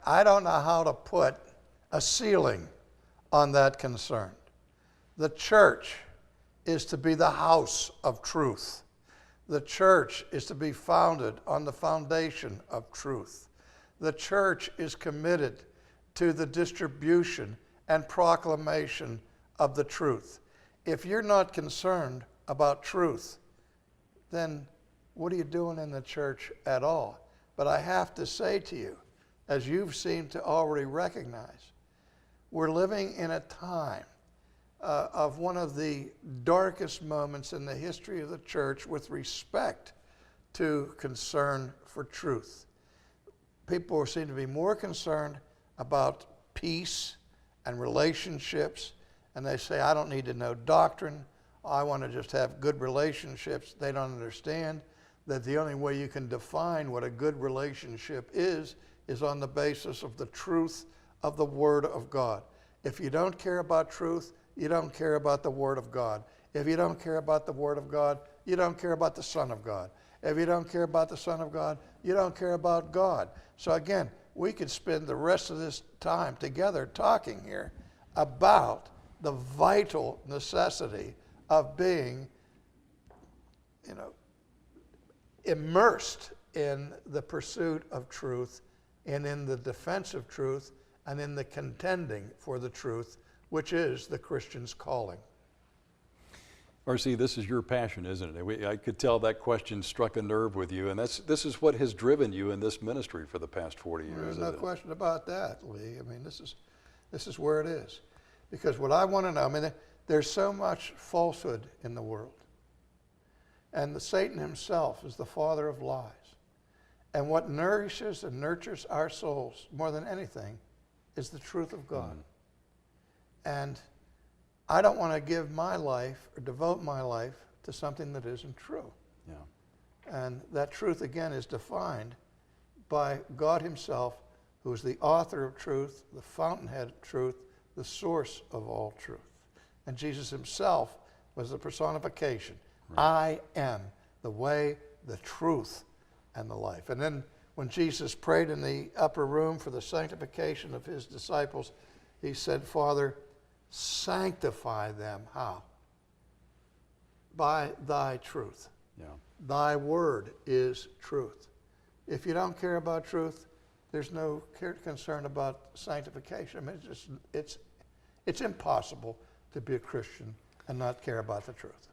I don't know how to put a ceiling on that concern. The church is to be the house of truth. The church is to be founded on the foundation of truth. The church is committed to the distribution and proclamation of the truth. If you're not concerned about truth, then what are you doing in the church at all? But I have to say to you, as you've seemed to already recognize, we're living in a time of one of the darkest moments in the history of the church with respect to concern for truth. People seem to be more concerned about peace and relationships, and they say, I don't need to know doctrine. I want to just have good relationships. They don't understand that the only way you can define what a good relationship is on the basis of the truth of the Word of God. If you don't care about truth, you don't care about the Word of God. If you don't care about the Word of God, you don't care about the Son of God. If you don't care about the Son of God, you don't care about God. So again, we could spend the rest of this time together talking here about the vital necessity of being, immersed in the pursuit of truth and in the defense of truth and in the contending for the truth, which is the Christian's calling. R.C., this is your passion, isn't it? I could tell that question struck a nerve with you, and this is what has driven you in this ministry for the past 40 years. There's no question about that, Lee. I mean, this is where it is. Because what I want to know, there's so much falsehood in the world. And Satan himself is the father of lies. And what nourishes and nurtures our souls more than anything is the truth of God. And I don't want to give my life or devote my life to something that isn't true. Yeah. And that truth, again, is defined by God himself, who is the author of truth, the fountainhead of truth, the source of all truth. And Jesus himself was the personification. Right. I am the way, the truth, and the life. And then when Jesus prayed in the upper room for the sanctification of his disciples, he said, Father, sanctify them. How? By thy truth. Yeah. Thy word is truth. If you don't care about truth, there's no concern about sanctification. It's impossible to be a Christian and not care about the truth.